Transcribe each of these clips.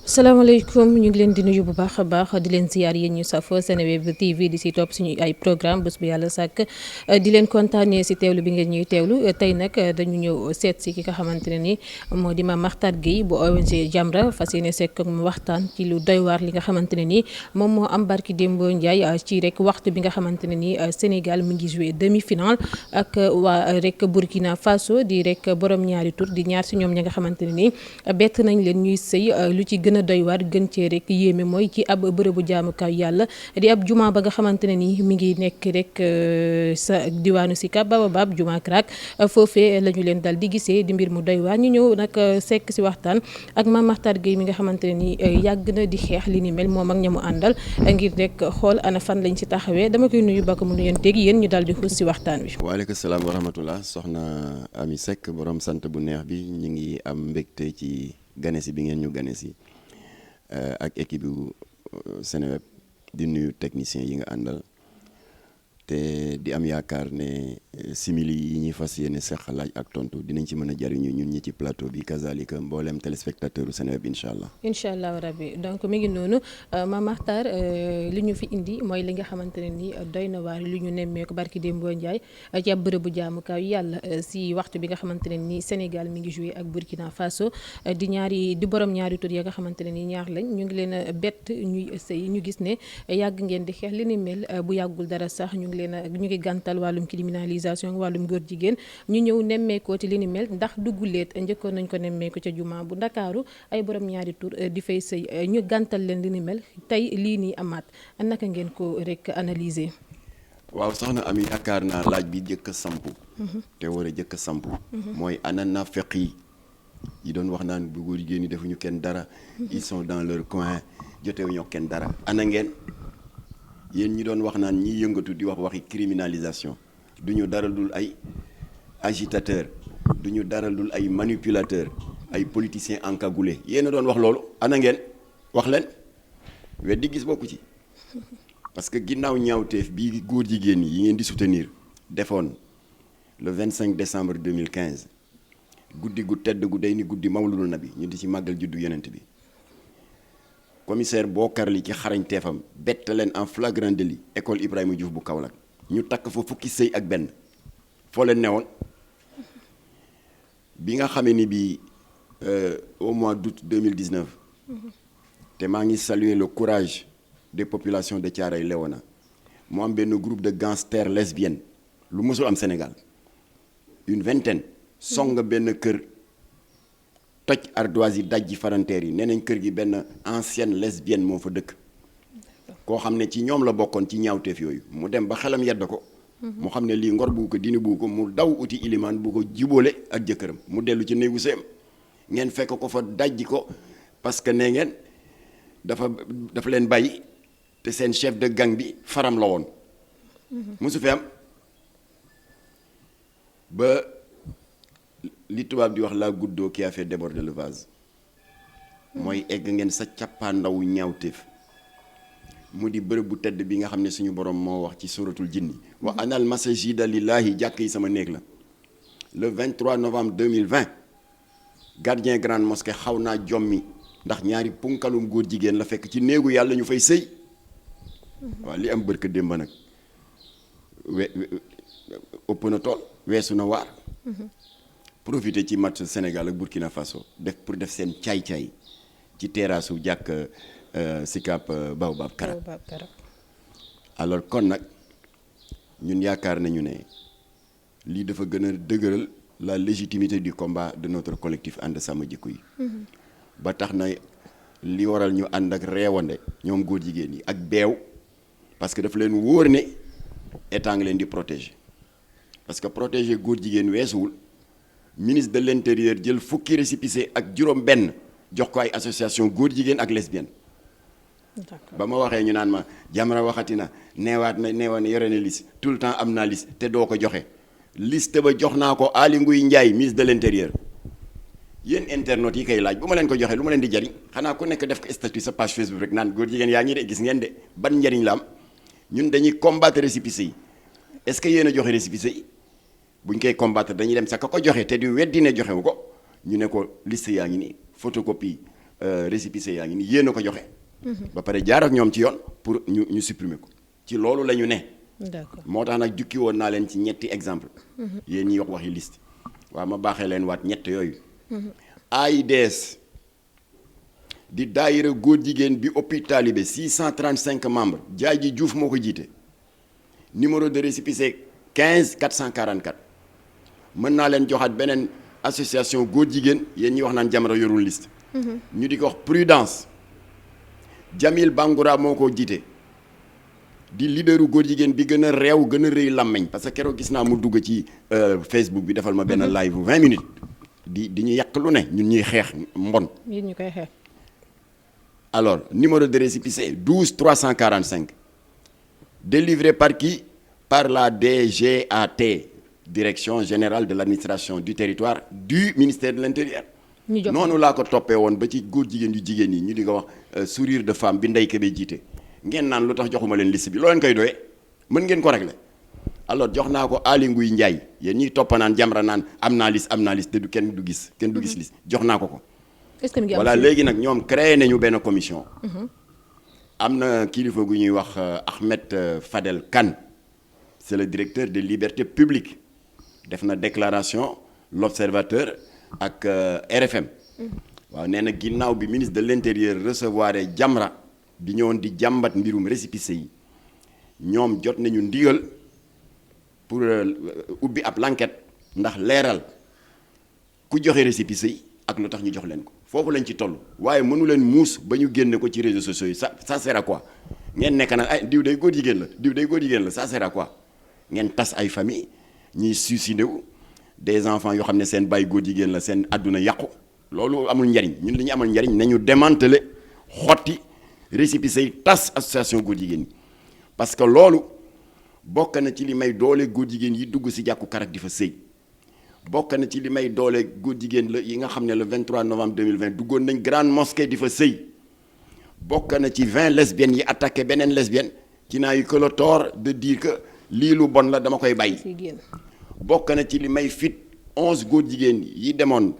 salaamaaleykum ñu ngi leen di nuyu bu baax a baax di leen ziyaar yéen ñu safo Seneweb TV di si topp suñu ay programme bés bu yàlla sàkk di leen kontaanee si teewlu bi ngeen ñuy teewlu tey nag dañu ñëw seet si ki nga xamante ne ni moo di Mame Mactar Guèye bu ONG Jamra fas yéene sekk ak mu waxtaan ci lu doy waar li nga xamante ne ni moom moo am barki Dembo Ndiaye ci rek waxtu bi nga xamante ne ni Sénégal mi ngi joué demi-finale ak waa rek Burkina Faso di rek borom ñaari tur di ñaar si ñoom ñi nga xamante ne ni bett nañ leen ñuy sëy lu ci gën a doy waar gën cee rek yéeme mooy ci ab bërëbu jaamukaay yàlla di ab juma ba nga xamante ne ni mi ngi nekk rek sa diwaanu Sicap Baobab juma Krak foofee la ñu leen dal di gisee di mbir mu doy waar ñu ñëw nag sekk si waxtaan ak Mame Mactar Guèye mi nga xamante ne ni yàgg na di xeex li ni mel moom ak ñamu àndal ngir rek xool ana fan lañ si taxawee dama koy nuyu bakk mu nuyanteeg yéen ñu dal di xuus si waxtaan wi. waaleykum salaam wa rahmatullah soxna Ami Seck borom sant bu neex bi ñu ngi am mbégte ci ganesi bi ngeen ñu ganesi ak équipe bu Seneweb di nuyu technicien yi nga àndal te di am yaakaar ne simili yi ñuy fas yéene seq laaj ak tontu dinañ ci mën a jariñu ñun ñi ci plateau bi kazalika mboolem téléspectateur u Seneweb incha allah. incha allah rabbi donc mi ngi noonu Mame Mactar li ñu fi indi mooy li nga xamante ne ni doy na waar lu ñu nemmeeku barki Dembo Ndiaye ci ab bërëbu jaamukaay yàlla si waxtu bi nga xamante ne ni Sénégal mi ngi joué ak Burkina Faso di borom ñaari tur ya nga xamante ne ni ñaar lañ ñu ngi leen a bett ñuy sëy ñu gis ne yàgg ngeen di xeex li ni mel bu yàggul dara sax ñu ngi gàntal wàllum criminalisation wàllum góor jigéen ñu ñëw nemmeekoo ci li ni mel ndax dugguleet njëkkoon nañ ko nemmeeku ca juma bu Ndakaaru ay borom ñaari tur di fay sëy ñu gàntal leen li ni mel tey lii nii amaat naka ngeen ko rek analyser. waaw soxna Ami yaakaar naa laaj bi jëkk a sampu te war a jëkk a sampu mooy ana naafeq yi doon wax naan bu góor jigéen ñi defuñu kenn dara ils sont dans leur coin jotewuñu kenn dara ana ngeen yéen ñi doon wax naan ñi yëngatu di wax waxi criminalisation du ñu dara dul ay agitateur du ñu dara dul ay manipulateur ay politiciens encagoulés yéen a doon wax loolu ana ngeen wax leen weddi gis bokku ci parce que ginnaaw ñaawteef bii góor jigéen yi ngeen di soutenir defoon le 25 décembre 2015 guddi gu tedd gu day ni guddi mawludul nabi ñu di ci màggal juddu yonent bi commissaire Bokar Li ci xarañteefam bett leen en flagrant délit école Ibrahima Diouf bu Kaolack ñu takk fa fukki sëy ak benn foo leen newoon bi nga xamee ni bi au mois d'août 2019 te maa ngi saluer le courage des populations de Thiaroye Léona mu am benn groupe de gangsters lesbiennes lu mësul am Sénégal une vingtaine song benn kër toj ardoise yi dajji faranteer yi nee nañ kër gi benn ancienne lesbienne moo fa dëkk koo xam ne ci ñoom la bokkoon ci ñaawteef yooyu mu dem ba xelam yedd ko mu xam ne lii ngor bu ko dini bu ko mu daw uti ilimaan bu ko jibóole ak jëkkëram mu dellu ci néegu sëyam ngeen fekk ko fa dajji ko parce que nee ngeen dafa leen bàyyi te seen chef de gang bi faram la woon musu fi am ba li tubaab di wax la goutte d'eau qui a fait déborder le vase mooy egg ngeen sa cappaandawu ñaawteef mu di bërëb bu tedd bi nga xam ne suñu borom moo wax ci suratul jinni wa anal masajida lillahi jàkk yi sama néeg la le 23 novembre 2020 gardien grande mosquée xaw naa jommi ndax ñaari punkalum góor jigéen la fekk ci néegu yàlla ñu fay sëy waaw li am bërka démba nag ëpp na tool weesu na waar profité ci match Sénégal ak Burkina Faso pour def seen caay-caay ci terrasse u jàkk Sicap Baobab Kara alors kon nag ñun yaakaar nañu ne lii dafa gën a dëgëral la légitimité du combat de notre collectif ànd sàmm jikko yi ba tax na li waral ñu ànd ak reewande ñoom góor jigéen yi ak beew parce que dafa leen wóor ne état ngi leen di protéger parce que protéger góor jigéen weesuwul ministre de l'intérieur jël fukki récépissé ak juróom benn jox ko ay association góor jigéen ak lesbienne ba ma waxee ñu naan ma Jamra waxati na neewaat yore na liste tout le temps am naa liste te doo ko joxe liste ba jox naa ko Aly Ngouille Ndiaye ministre de l'intérieur yéen internautes yi koy laaj bu ma leen ko joxee lu ma leen di jariñ xanaa ku nekk def ko statut sa page Facebook rek naan góor jigéen yaa ngi de gis ngeen de ban njariñ la am ñun dañuy combattre récépissé yi est-ce que yéen a joxe récépissé yi buñ koy combattre dañuy dem sa ka ko joxe te di weddi ne joxewu ko ñu ne ko liste yaa ngi nii photocopie récépissé yaa ngi nii yéen a ko joxe. ba pare jaar ak ñoom ci yoon pour ñu supprimer ko ci loolu la ñu ne. d'accord moo tax nag jukki woon naa leen ci ñetti exemple yéen ñiy wax waxi liste waaw ma baaxee leen waat ñett yooyu. AIDS di daayira góor jigéen bi ëppi taalibe 635 membres Jaaji Diouf moo ko jiite numéro de récépissé 15 444 mën naa leen joxaat beneen association góor jigéen yéen ñi wax naan Jamra yorul liste. ñu di ko wax Prudence Jamil Bangoura moo ko jiite di leaderu góor jigéen bi gën a réew gën a rëy làmmeñ parce que keroog gis naa mu dugg ci Facebook bi defal ma benn live bu 20 minutes di ñu yàq lu ne ñun ñuy xeex mbon. yéen ñu koy xeex. alors numéro de récépissé 12 345 délivré par qui par la DGAT direction générale de l'administration du territoire du ministère de l'intérieur. noonu laa ko toppee woon ba ci góor jigéen yu jigéen yi ñu di ko wax sourire de femme bi Ndeye Kébé jiite ngeen naan lu tax joxuma leen liste bi loo leen koy doyee mën ngeen ko régler alors jox naa ko Aly Ngouille Ndiaye yéen ñiy toppa naan Jamra naan am naa liste te du kenn du gis liste jox naa ko. est-ce que mi ngi am voilà léegi nag ñoom créé nañu benn commission. am na kilifa gu ñuy wax Ahmed Fadel Kane c'est le directeur des libertés publiques def na déclaration l'observateur ak RFM. waaw nee na ginnaaw bi ministre de l'intérieur recevoir Jamra bi ñëwoon di jàmbat mbirum récépissé yi ñoom jot nañu ndigal pour ubbi ab l'enquête ndax leeral ku joxe récépissé yi ak lu tax ñu jox leen ko foofu lañ ci toll waaye mënu leen muus ba ñu génne ko ci réseaux sociaux yi ça sert à quoi ngeen nekk nag ay diw day góor jigéen la ça sert à quoi ngeen tas ay famille ñiy suicidé wu des enfants yoo xam ne seen bàyyi góor jigéen la seen àdduna yàqu loolu amul njariñ ñun li ñu amal njariñ nañu démanteler xotti récépissé yi tas association góor jigéen yi parce que loolu bokk na ci li may doole góor jigéen yi dugg si jàkku karak di fa sëy bokk na ci li may doole góor jigéen la yi nga xam ne le 23 novembre 2020 duggoon nañ grande mosquée di fa sëy bokk na ci 20 lesbiennes yi attaqué beneen lesbienne qui n'a eu que le tort de dire que lii lu bon la dama koy bàyyi. bokk na ci li may fit 11 góor jigéen yi demoon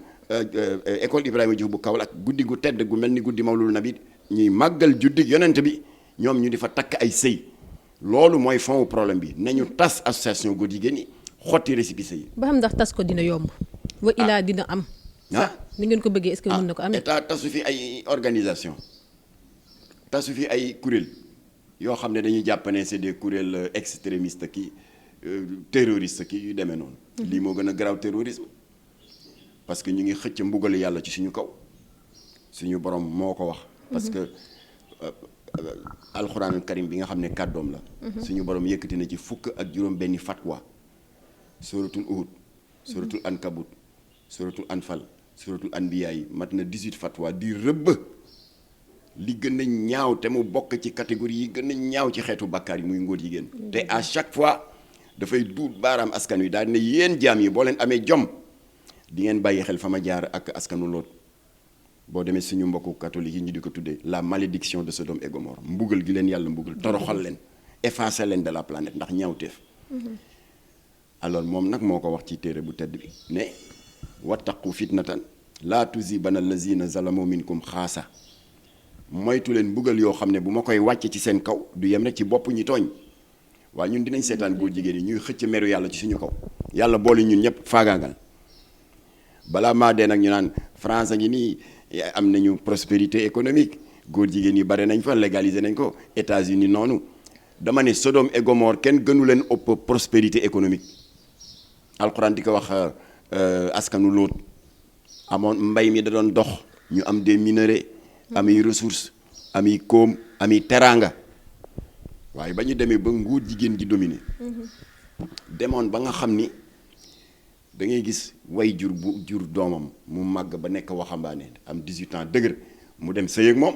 école Ibrahima Diouf bu Kaolack guddi gu tedd gu mel ni guddi Mawlul Nabi ñuy màggal juddi yonent bi ñoom ñu di fa takk ay sëy loolu mooy fond problème bi nañu tas association góor jigéen yi xotti récépissé yi. ba xam ndax tas ko dina yomb. wa ilaa dina am. ni ngeen ko bëggee est-ce que mën na ko am. état tasu fi ay organisation tasu fi ay kuréel yoo xam ne dañuy jàpp ne c'est des kuréel extrémistes ki terroriste ki yu demee noonu. lii moo gën a garaaw terrorisme parce que ñu ngi xëcc mbugal yàlla ci suñu kaw suñu borom moo ko wax. parce que alxuraanul karim bi nga xam ne kàddoom la. suñu borom yëkkati na ci fukk ak juróom benni fatwa. suratul Uhud suratul Ankabut suratul Anfal suratul Anbiya yi mat na 18 fatwa di rëbb li gën a ñaaw te mu bokk ci catégorie yi gën a ñaaw ci xeetu bàkkaar yi muy ngóor jigéen te à chaque fois dafay duut baaraam askan wi daal ne yéen jaam yi boo leen amee jom di ngeen bàyyi xel fa ma jaar ak askanu Lóot boo demee suñu mbokku catholique yi ñu di ko tuddee la malédiction de Sodome et Gomorrhe mbugal gi leen yàlla mbugal toroxal leen effacer leen de la planète ndax ñaawteef. alors moom nag moo ko wax ci téere bu tedd bi ne wattaqu fitnatan laa tusibanna allazina zalamu minkum xaasa moytu leen mbugal yoo xam ne bu ma koy wàcce ci seen kaw du yem rek ci bopp ñi tooñ waaye ñun dinañ seetaan góor jigéen yi ñuy xëcc meru yàlla ci suñu kaw yàlla boole ñun ñëpp faagaagal balaa maa dee nag ñu naan France a ngi nii am nañu prospérité économique góor jigéen yi bare nañ fa légaliser nañ ko États-Unis noonu dama ne Sodome et Gomorrhe kenn gënu leen ëpp prospérité économique alxuraan di ko wax askanu Lóot amoon mbay mi da doon dox ñu am des minerais ami ressources ami koom ami teraanga waaye ba ñu demee ba nguur jigéen gi dominé demoon ba nga xam ni da ngay gis way jur bu jur doomam mu màgg ba nekk waxambaane am 18 ans dëgër mu dem sëy ak moom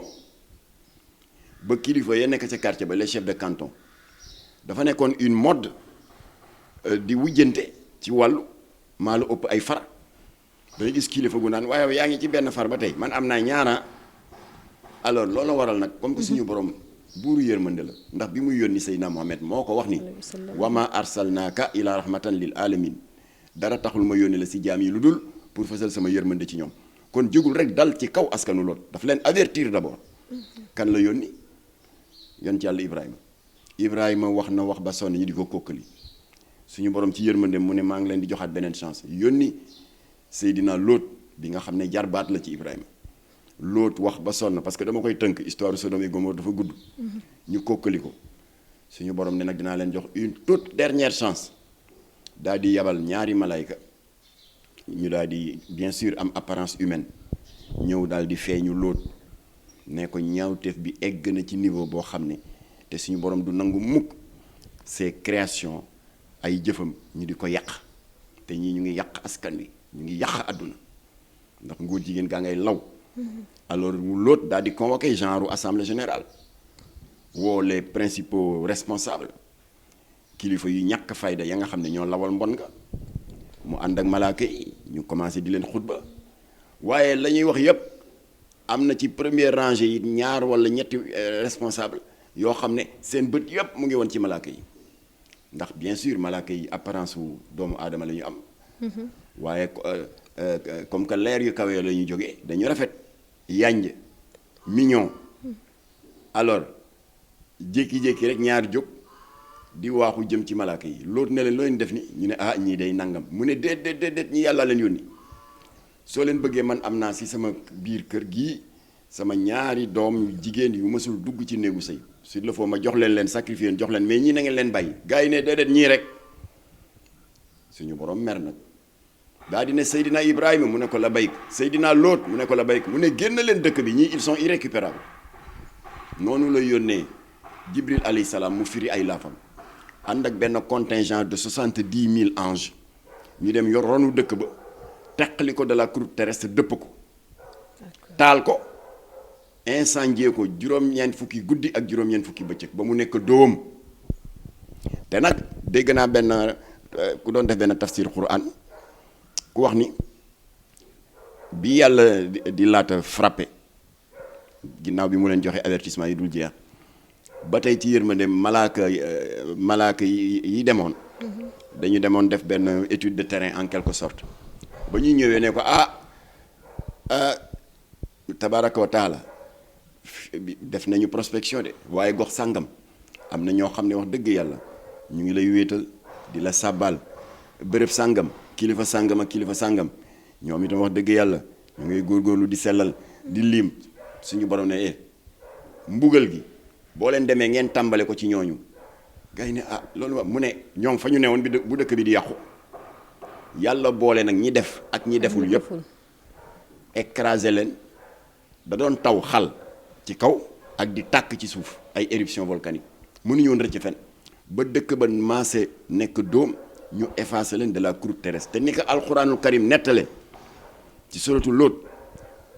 ba kilifa ya nekk ca quartier ba les chefs de canton dafa nekkoon une mode di wujjante ci wàllu maa la ëpp ay far dangay gis kilifa gu naan waaye yaa ngi ci benn far ba tey man am naa ñaara alors loolu waral nag comme que suñu borom buuru yërmande la ndax bi muy yónni Seydina Mohamed moo ko wax ni wama arsalnaaka ila rahmatan lil alamin dara taxul ma yónni la si jaam yi lu dul pour fësal sama yërmande ci ñoom kon jógul rek dal ci kaw askanu Lóot daf leen avertir d'abord kan la yónni yoon ci yàlla Ibrahima wax na wax ba sonn ñu di ko kokkali suñu borom ci yërmande mu ne maa ngi leen di joxaat beneen chance yónni Seydina Lóot bi nga xam ne jarbaat la ci Ibrahima Lóot wax ba sonn parce que dama koy tënk histoire Sodome et Gomorrhe dafa gudd ñu kokkali ko suñu borom ne nag dinaa leen jox une toute dernière chance daal di yabal ñaari malayka ñu daal di bien sûr am apparence humaine ñëw daal di feeñu Lóot ne ko ñaawteef bi egg na ci niveau boo xam ne te suñu borom du nangu mukk ses créations ay jëfam ñu di ko yàq te ñii ñu ngi yàq askan wi ñu ngi yàq àdduna ndax ngóor jigéen gaa ngay law alors mu Lóot daal di convoqué genre assemblée générale woo les principaux responsables kilifa yu ñàkk fayda ya nga xam ne ñoo lawal mbon nga mu ànd ak malaaka yi ñu commencé di leen xutba waaye la ñuy wax yépp am na ci première rangée yi ñaar wala ñetti responsable yoo xam ne seen bët yépp mu ngi woon ci malaaka yi ndax bien sûr malaaka yi apparence wu doomu aadama la ñu am waaye comme que leer yu kawee la ñuy jógee dañu rafet yanj mignon alors jékki-jékki rek ñaar jóg di waaxu jëm ci malaaka yi Lóot ne leen loo leen def ni ñu ne ah ñii day nangam mu ne déet ñi yàlla leen yónni soo leen bëggee man am naa si sama biir kër gii sama ñaari doom yu jigéen yu mësul dugg ci néegu sëy s'il le faut ma jox leen sacrifier jox leen mais ñii na ngeen leen bàyyi gars yi ne déedéet ñii rek suñu borom mer nag daa di ne Seydina Ibrahima mu ne ko la bayk Seydina Lóot mu ne ko la bayk mu ne génn leen dëkk bi ñii ils sont irrécupérables noonu la yónnee Jibril alayhi salaam mu firi ay laafam ànd ak benn contingent de 70 000 anges ñu dem yor ronu dëkk ba teqali ko de la croûte terrestre dëpp ko taal ko incendier ko juróom-ñeent fukki guddi ak juróom-ñeent fukki bëccëg ba mu nekk dóom te nag dégg naa benn ku doon def benn tafsir Quran ku wax ni bi yàlla di laata frappé ginnaaw bi mu leen joxe avertissement yi dul jeex ba tey ci yërmande malaaka yi demoon dañu demoon def benn étude de terrain en quelque sorte ba ñuy ñëwee ne ko tabaraka wa taala def nañu prospection de waaye gox sàngam am na ñoo xam ne wax dëgg yàlla ñu ngi lay wéetal di la sàbbaal bërëb sàngam kilifa sàngam ak kilifa sàngam ñoom itam wax dëgg yàlla ñu ngay góorgóorlu di sellal di liim suñu borom ne mbugal gi boo leen demee ngeen tàmbale ko ci ñooñu gars yi ne loolu mu ne ñoom fa ñu newoon bu dëkk bi di yàqu yàlla boole nag ñi def ak ñi deful yépp écrasé leen da doon taw xal ci kaw ak di tàkk ci suuf ay éruption volcanique mënuñu woon rëcc fen ba dëkk ba maase nekk dóom ñu effacé leen de la croûte terrestre te ni ko alxuraanul karim nettale ci suratu Lóot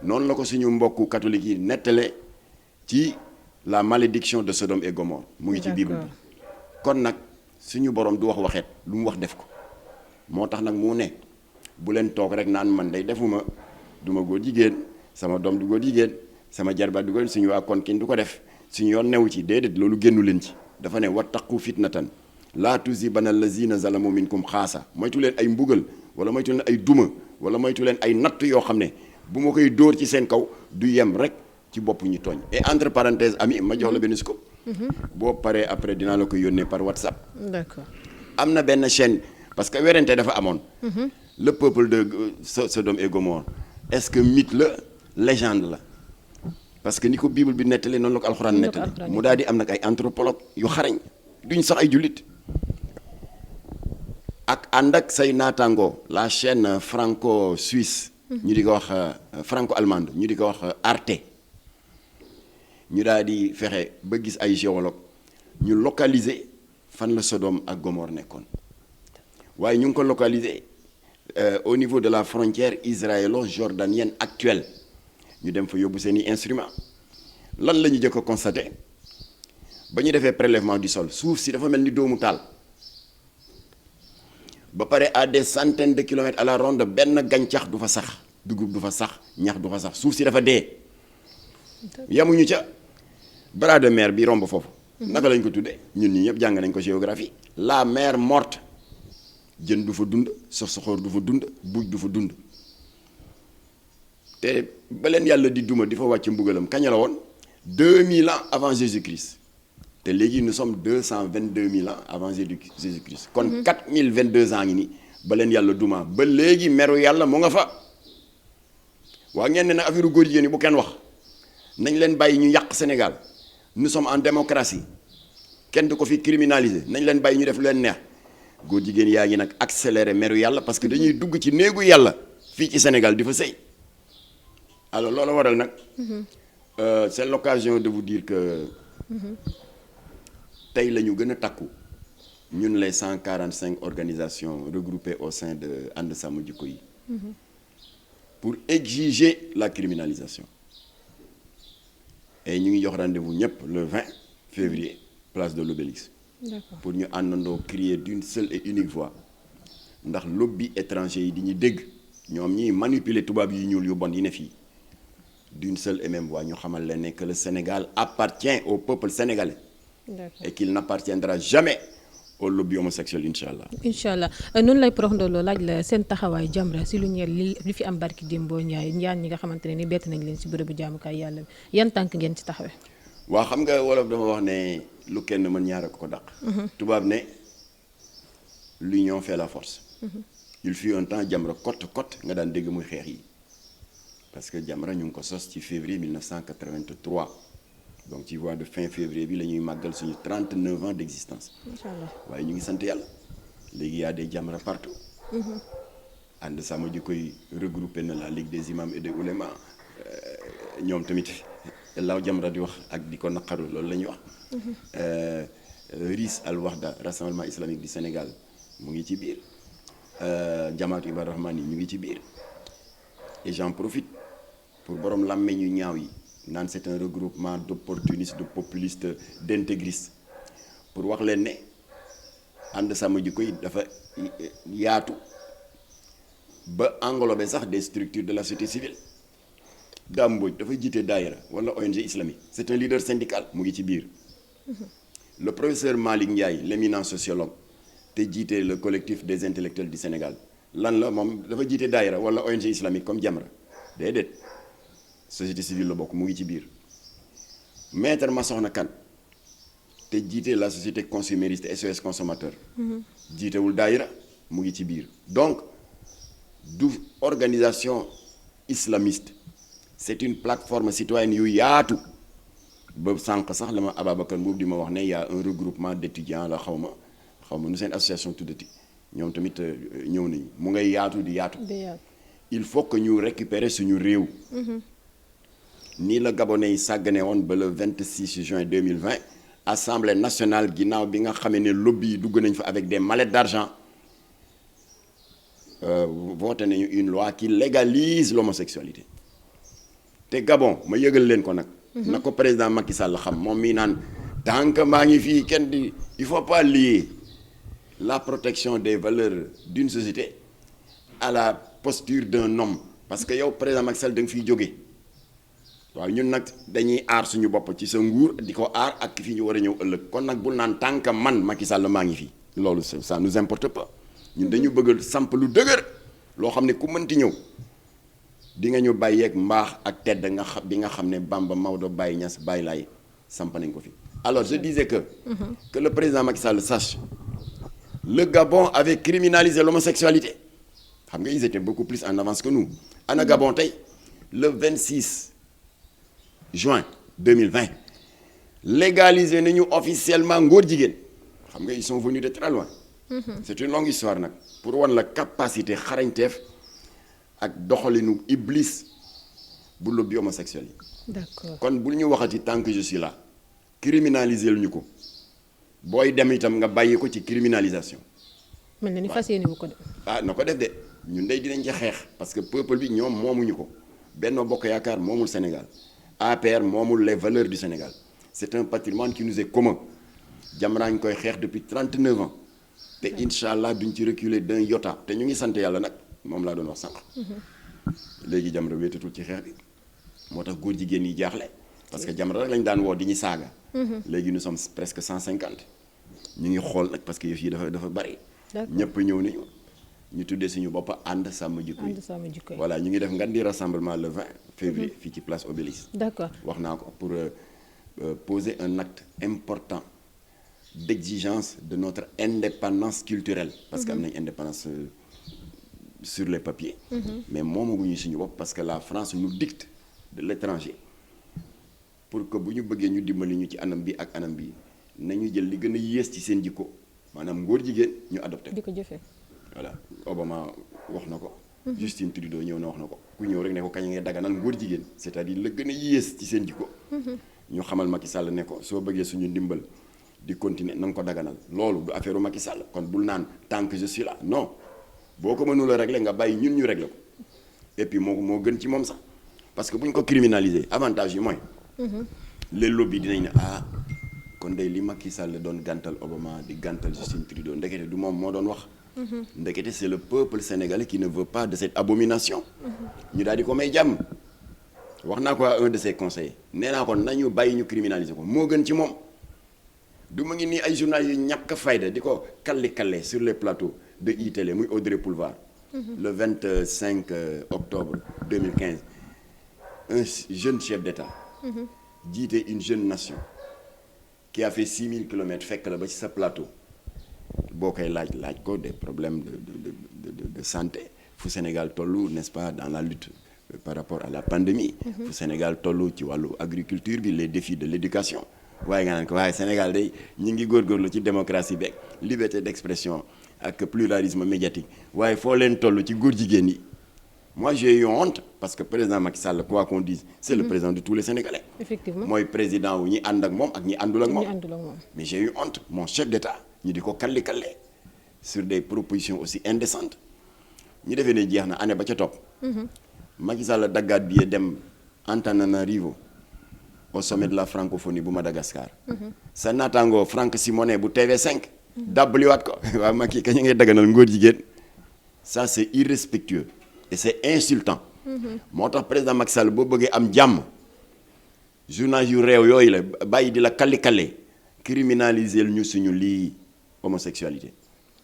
noonu la ko suñu mbokku catholique yi nettale ci la malédiction de Sodome et Gomorrhe mu ngi ci Bible bi kon nag suñu borom du wax waxeet lu mu wax def ko moo tax nag mu ne bu leen toog rek naan man day defuma du ma góor jigéen sama doom du góor jigéen sama jarbaat du góor suñu waa kon kin du ko def suñu yoon newu ci déedéet loolu génnu leen ci dafa ne wattaqu fitnatan laa tusibanna allazina zalamu minkum xaasa moytu leen ay mbugal wala moytu leen ay duma wala moytu leen ay natt yoo xam ne bu ma koy dóor ci seen kaw du yem rek ci bopp ñu tooñ et entre parenthèses ami ma jox la benn scoop boo paree après dinaa la ko yónnee par WhatsApp. D'accord. am na benn chaîne parce que werante dafa amoon. Le peuple de Sodome et Gomorrhe est-ce que mythe la légende la parce que ni ko Bible bi nettali noonu la ko alxuraan nettali mu daal di am nag ay anthropologue yu xarañ duñ sax ay jullit ak ànd ak say naataango la chaîne franco-suisse. ñu di ko wax franco-allemande ñu di ko wax Arte. ñu daal di fexe ba gis ay géologue ñu localiser fan la Sodome ak Gomorrhe nekkoon waaye ñu ngi ko localiser au niveau de la frontière israélo-jordanienne actuelle ñu dem fa yóbbu seeni instrument lan la ñu jëkk a constaté ba ñu defee prélèvement du sol suuf si dafa mel ni doomu taal ba pare à des centaines de kilomètres à la ronde benn gàncax du fa sax dugub du fa sax ñax du fa sax suuf si dafa dee yamuñu ca bras de mer bi romb foofu naka lañ ko tuddee ñun ñi ñëpp jàng nañ ko géographie la mer morte jën du fa dund soxor du fa dund buuj du fa dund te ba leen yàlla di duma di fa wàcc mbugalam kañ la woon 2000 ans avant Jésus-Christ te léegi nous sommes 222 000 ans avant Jésus-Christ kon 4022 ans ngi nii ba leen yàlla duma ba léegi meru yàlla mu nga fa waa ngeen ne nag affaire góor jigéen yi bu kenn wax nañ leen bàyyi ñu yàq Sénégal nous sommes en démocratie kenn du ko fi criminaliser nañ leen bàyyi ñu def lu leen neex góor jigéen yaa ngi nag accélérer meru yàlla parce que dañuy dugg ci néegu yàlla fii ci Sénégal di fa sëy alors loolu waral nag c'est l'occasion de vous dire que tey la ñu gën a takku ñun les 145 organisations regroupées au sein de And Sàmm Jikko Yi pour exiger la criminalisation et ñu ngi jox rendez-vous ñëpp le 20 février place de l'Obélisque. D'accord. Pour ñu àndandoo crier d'une seule et unique voix ndax lobby étranger yi di ñu dégg ñoom ñiy manipuler tubaab yi ñuul yu bon yi ne fii d'une seule et même voix ñu xamal leen ne que le Sénégal appartient au peuple sénégalais. D'accord. Et qu'il n'appartiendra jamais au lobby homosexuel incha allah. incha allah noonu lay prox ndoloo laaj la seen taxawaay Jamra si lu ñeel li fi am barki Dembo Ndiaye ñaan ñi nga xamante ne ni bett nañ leen si bërëbu jaamukaay yàlla bi yan tànk ngeen ci taxawee. waa xam nga wolof dafa wax ne lu kenn mën ñaar ko dàq. tubaab ne l'union fait la force. Il fut un temps Jamra cote nga daan dégg muy xeex yi parce que Jamra ñu ngi ko sos ci février 1983 donc ci mois de fin février bi la ñuy màggal suñu 39 ans d'existence. Incha allah waaye ñu ngi sant yàlla léegi y a des Jamra partout. And Sàmm Jikko Yi regroupé na la Ligue des imams et des oulémas ñoom tamit. law Jamra di wax ak di ko naqaru loolu la ñuy wax. RIS Al Wahda rassemblement islamique du Sénégal mu ngi ci biir Jamaatu Ibaadu Rahmaan yi ñu ngi ci biir et j'en profite pour borom làmmeñ yu ñaaw yi naan c'est un regroupement d'opportunistes de populistes d'intégristes pour wax leen ne And Sàmm Jikko Yi dafa yaatu ba englobé sax des structures de la société civile. Dame Mbodj dafa jiite daayira wala ONG islamique c'est un leader syndical mu ngi ci biir le professeur Malick Ndiaye l'éminent sociologue te jiite le collectif des intellectuels du Sénégal lan la moom dafa jiite daayira wala ONG islamique comme Jamra déedéet société civile la bokk mu ngi ci biir maître Massokhna Kane te jiite la société consumériste SOS consommateur jiitewul daayira mu ngi ci biir donc du organisation islamiste c'est une plateforme citoyenne yu yaatu ba sànq sax la ma Ababacar Mbuub di ma wax ne y a un regroupement d'étudiants la xaw ma nu seen association tuddati ñoom tamit ñëw nañu mu ngay yaatu di yaatu. il faut que ñu récupérer suñu réew. nii la Gabonais yi sàggane woon ba le 26 juin 2020 assemblée nationale ginnaaw bi nga xamee ne lobby yi dugg nañ fa avec des mallettes d'argent voté nañu une loi qui légalise l'homosexualité. te Gabon ma yëgal leen ko nag. na ko président Macky Sall xam moom mii naan tant que maa ngi fii kenn di il faut pas lier la protection des valeurs d'une société à la posture d'un homme parce que yow président Macky Sall da nga fiy jóge waaw ñun nag dañuy aar suñu bopp ci sa nguur di ko aar ak fi ñu war a ñëw ëllëg kon nag bul naan tant que man Macky Sall maa ngi fii loolu ça nous importe pas ñun dañu bëgg samp lu dëgër loo xam ne ku mënti ñëw. di nga ñu bàyyeeg mbaax ak tedd bi nga xam ne Bamba Maodo Baye Niass Baye Laye samp nañ ko fi alors je disais que le président Macky Sall sache le Gabon avait criminalisé l'homosexualité xam nga ils étaient beaucoup plus en avance que nous ana Gabon tey le 26 juin 2020 légalisé nañu officiellement ngóor jigéen xam nga ils sont venus de très loin c'est une longue histoire nag pour wan la capacité xarañteef ak doxalinu iblis bu lobby homosexuel yi. D'accord. Kon bul ñu waxati tant que je suis là criminaliser lu ñu ko booy dem itam nga bàyyi ko ci criminalisation. mel na ni fas yéene wu ko de. na ko def de ñun day dinañ ci xeex parce que peuple bi ñoom moomuñu ko Benno Bokk Yaakaar moomul Sénégal APR moomul les valeurs du Sénégal c'est un patrimoine qui nous est commun Jamra ñu koy xeex depuis 39 ans te incha allah duñ ci reculer d'un iota te ñu ngi sant yàlla nag. moom laa doon wax sànq. léegi Jamra wéetatul ci xeex bi moo tax góor jigéen yi jaaxle parce que Jamra rek lañ daan woo di ñu saaga. léegi nous sommes presque 150 ñu ngi xool nag parce que yëf yi dafa bari. ñëpp ñëw nañu ñu tuddee suñu bopp ànd sàmm jikko yi. voilà ñu ngi def ngan di rassemblement le 20 février fii ci place Obélisque. D'accord. wax naa ko pour poser un acte important d'exigence de notre indépendance culturelle. parce que am nañ indépendance sur les papiers. mais moomaguñu suñu bopp parce que la France nous dicte de l'étranger pour que bu ñu bëggee ñu dimbali ñu ci anam bi ak anam bi nañu jël li gën a yées ci seen jikko maanaam ngóor jigéen ñu adopté di ko jëfee. voilà Obama wax na ko. Justin Trudeau ñëw na wax na ko ku ñëw rek ne ko kañ ngay daganal ngóor jigéen c'est-à-dire la gën a yées ci seen jikko. ñu xamal Macky Sall ne ko soo bëggee suñu ndimbal di continuer na nga ko daganal loolu du affaire u Macky Sall kon bul naan tant que je suis là non boo ko mënula régler nga bàyyi ñun ñu régler ko et puis moo gën ci moom sax parce que bu ñu ko criminaliser avantage yi mooy. les lobbies dinañ ne kon day li Macky Sall doon gàntal Obama di gàntal Justin Trudeau ndekete du moom moo doon wax. ndekete c'est le peuple sénégalais qui ne veut pas de cette abomination. ñu daal di ko may jàmm. wax naa ko à un de ses conseillers nee naa ko nañu bàyyi ñu criminaliser ko moo gën ci moom du ma ngi nii ay journal yu ñàkk fayda di ko kalli sur les plateaux de ITélé muy Audrey Pulvar. le 25 octobre 2015 un jeune chef d'État. jiite une jeune nation. qui a fait 6000 kilomètres fekk la ba ci sa plateau boo koy laaj ko des problèmes de santé fu Sénégal tollu n'est-ce pas dans la lutte par rapport à la pandémie fu Sénégal tollu ci wàllu agriculture bi les défis de l'éducation waaye nga naan ko waaye Sénégal day ñi ngi góorgóorlu ci démocratie beeg liberté d'expression ak pluralisme médiatique waaye foo leen toll ci góor jigéen yi. Moi j'ai eu honte parce que président Macky Sall quoi qu'on dise c'est le président de tous les Sénégalais. Effectivement mooy président wu ñi ànd ak moom ak ñi àndul ak moom. mais j'ai eu honte mon chef d'État ñu di ko kalli sur des propositions aussi indécentes ñu defee ne jeex na année ba ca topp. Macky Sall daggaat bi dem Antananarivo au sommet de la francophonie bu Madagascar. sa naataango Franck Simonet bu TV5. dabbaliwaat ko waaw Macky kañ ngay daganal ngóor jigéen ça c'est irrespectueux. et c'est insultant. moo tax président Macky Sall boo bëggee am jàmm journal yu réew yooyu la bàyyi di la kalli criminaliser ñu suñu lii homosexualité.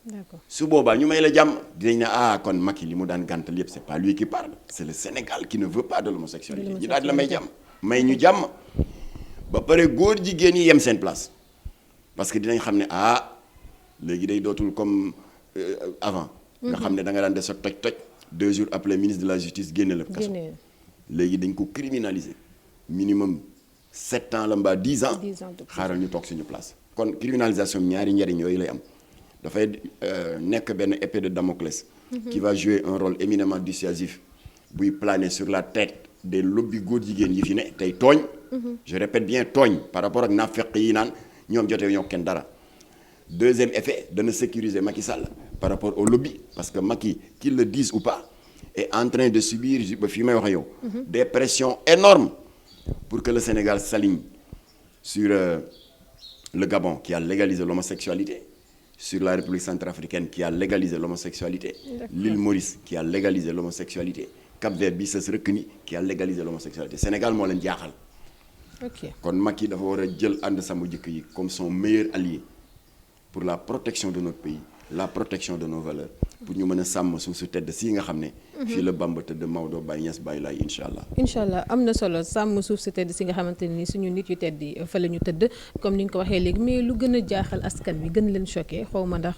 D'accord. su boobaa ñu may la jàmm dinañ ne kon Macky li mu daan gàntal yëpp c'est pas lui qui parle c'est le Sénégal qui ne veut pas de l'homosexualité ñu daal di la may jàmm may ñu jàmm ba pare góor jigéen yi yem seen place parce que dinañ xam ne léegi day dootul comme avant. nga xam ne da nga daan def sa toj 2 jours après ministre de la justice génne la kaso léegi dañ ko criminaliser minimum 7 ans la mbaa 10 ans xaaral ñu toog suñu place kon criminalisation ñaari njariñ yooyu lay am dafay nekk benn épée de Damoclès qui va jouer un rôle éminemment dissuasif buy planer sur la tête des lobbies góor jigéen yi fi ne tey tooñ je répète bien tooñ par rapport ak naafeq yi naan ñoom jotee ñoo kenn dara. Deuxième effet dana sécuriser Macky Sall par rapport au lobby parce que Macky qu'il le dise ou pas est en train de subir ba fii may wax yow. des pressions énormes pour que le Sénégal s'aligne sur le Gabon qui a légalisé l'homosexualité sur la République centrafricaine qui a légalisé l'homosexualité l'île Maurice qui a légalisé l'homosexualité Cap-Vert bi sës rëkk ni qui a légalisé l'homosexualité Sénégal moo leen jaaxal. kon Macky dafa war a jël ànd sama jikko yi comme son meilleur allié. pour la protection de notre pays la protection de nos valeurs pour ñu mën a sàmm suuf su tedd si nga xam ne fii la Bamba tëdd Maodo Baye Niass Baye Laye incha allah am na solo sàmm suuf su tedd si nga xamante ni suñu nit yu tedd yi fa la ñu tëdd comme ni nga ko waxee léegi mais lu gën a jaaxal askan bi gën leen choqué xaw ma ndax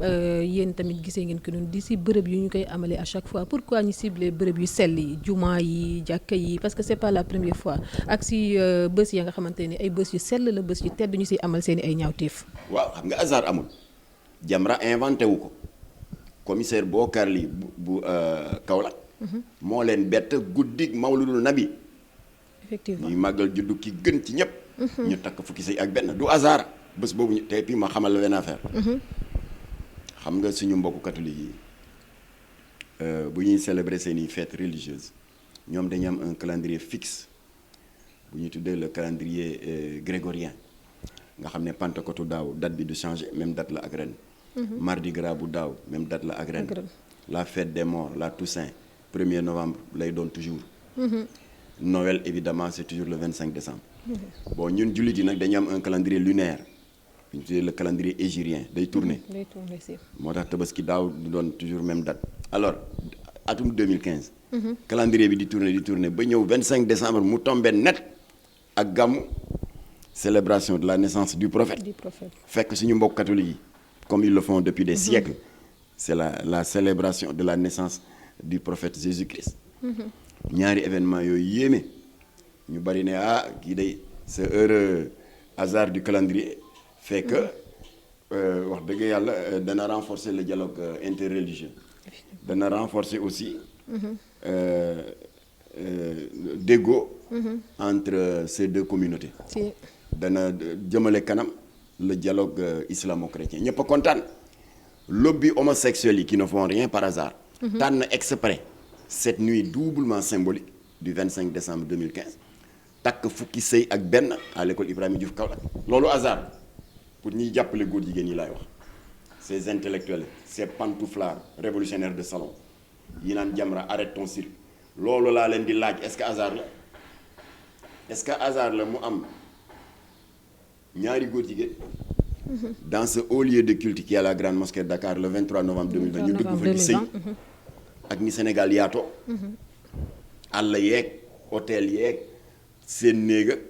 yéen tamit gisee ngeen ko noonu di si bërëb yu ñu koy amalee à chaque fois pourquoi ñu ciblé bërëb yu sell yi jumaa yi jàkka yi parce que c'est pas la première fois ak si bés ya nga xamante ni ay bés yu sell la bés yu tedd ñu si amal seen i ay ñaawteef. waaw xam nga hasard amul Jamra inventé wu ko commissaire Bokar Li bu Kaolack moo leen bett guddig mawludul nabi effectivement ñuy màggal juddu ki gën ci ñëpp ñu takk fukki sëy ak benn du hasard bés boobu ñu tey puis ma xamal la benn affaire xam nga suñu mbokku catholique yi bu ñuy célébrer seeni fêtes religieuses ñoom dañu am un calendrier fixe bu ñuy tuddee le calendrier grégorien nga xam ne Pentecôte daaw date bi du changer même date la ak ren Mardi Gras bu daaw même date la ak ren la fête des morts la Toussaint 1er novembre lay doon toujours Noël évidemment c'est toujours le 25 décembre bon ñun jullit yi nag dañu am un calendrier lunaire bu ñu tuddee le calendrier hégirien day tourner si moo tax Tabaski daaw du doon toujours même date alors atum 2015. calendrier bi di tourner ba ñëw 25 décembre mu tombé net ak gàmmu célébration de la naissance du prophète. fekk suñu mbokk catholique yi comme ils le font depuis des siècles c'est la célébration de la naissance du prophète Jésus-Christ. ñaari événement yooyu yéeme ñu bari ne kii day c'est heureux hasard du calendrier fait que wax dëgg yàlla dana renforcer le dialogue interreligieux dana renforcer aussi déggoo entre ces deux communautés dana jëmale kanam le dialogue islamo-chrétien ñëpp a kontaan lobby homosexuel yi qui ne font rien par hasard tànn exprès cette nuit doublement symbolique du 25 décembre 2015 takk fukki sëy ak benn à l'école Ibrahima Diouf Kaolack loolu hasard pour ñuy jàppale góor jigéen yi laay wax ces intellectuels ces pantouflards révolutionnaires de salon yi naan Jamra arrête ton cirque loolu laa leen di laaj est-ce que hasard la mu am ñaari góor jigéen dans ce haut lieu de culte qui est à la grande mosquée de Dakar le 23 novembre 2020 ñu dugg fa di sëy ak ni Sénégal yaatoo àll yeeg hôtel yeeg seen néeg ak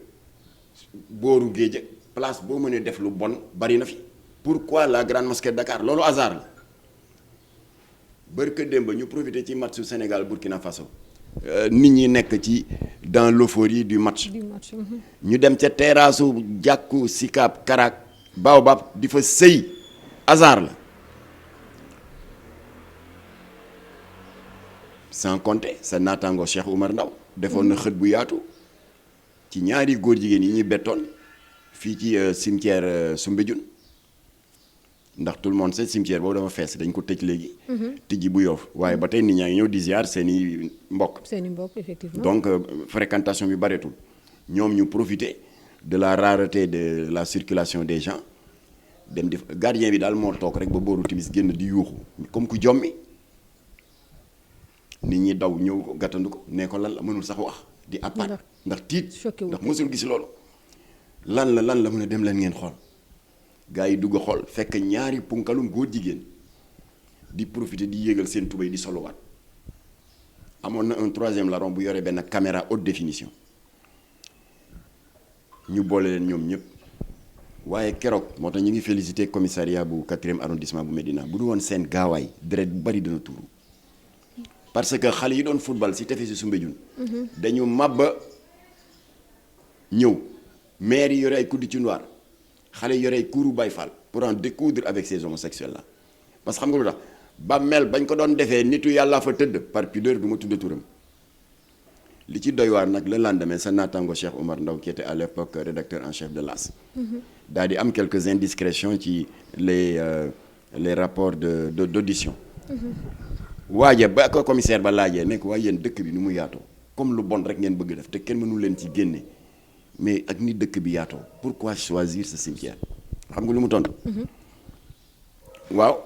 booru géej ak place boo mënee def lu bon bari na fi pourquoi la grande mosquée de Dakar loolu hasard la barke démb ñu profité ci match su Sénégal Burkina Faso nit ñi nekk ci dans l'euphorie du match ñu dem ca terrasse jàkku Sicap Karak Baobab di fa sëy hasard la sans compter sa naataango Cheikh Oumar Ndaw defoon na xët bu yaatu ci ñaari góor jigéen yi ñuy bettoon fii ci cimetière Soumbédioune ndax tout le monde sait cimetière boobu dafa fees dañ ko tëj léegi. tijji bu Yoff waaye ba tey nit ñaa ngi ñëw di ziar seen i mbokk. Effectivement. donc fréquentation bi bareetul ñoom ñu profiter de la rareté de la circulation des gens dem di gardien bi daal moo toog rek ba booru timis génn di yuuxu comme ku jommi nit ñi daw ñëw ko gàttandu ko nee ko lan la mënul sax wax di appaat ndax tiit ndax mosul gis loolu lan la mën a dem leen ngeen xool gars yi dugg xool fekk ñaari punkalum góor jigéen di profiter di yéegal seen tubéy di solowaat amoon na un troisième larron bu yore benn caméra haute définition ñu boole leen ñoom ñëpp waaye keroog moo tax ñu ngi félicité commissariat bu 4e arrondissement bu Médina bu du woon seen gaawaay deret bu bari dana tuuru parce que xale yi doon football si tefes si Soumbédioune dañu màbba ñëw maire yi yore ay kuddi ci noir xale yi yore ay kuuru Baye Fall pour en découdre avec ces homosexuels là parce que xam nga lu tax bàmmeel bañ ko doon defee nitu yàlla fa tëdd par pudeur du ma tudd turam li ci doy waar nag le lendemain sa naataango Cheikh Oumar Ndaw qui était à l'époque rédacteur en chef de l'As daal di am quelques indiscrétions ci les rapports d'audition waaje ba ko commissaire ba laajee nekk waaye yéen dëkk bi ni mu yaatoo comme lu bon rek ngeen bëgg def te kenn mënu leen ci génne mais ak ni dëkk bi yaatoo pourquoi choisir ce cimetière xam nga lu mu tontu. waaw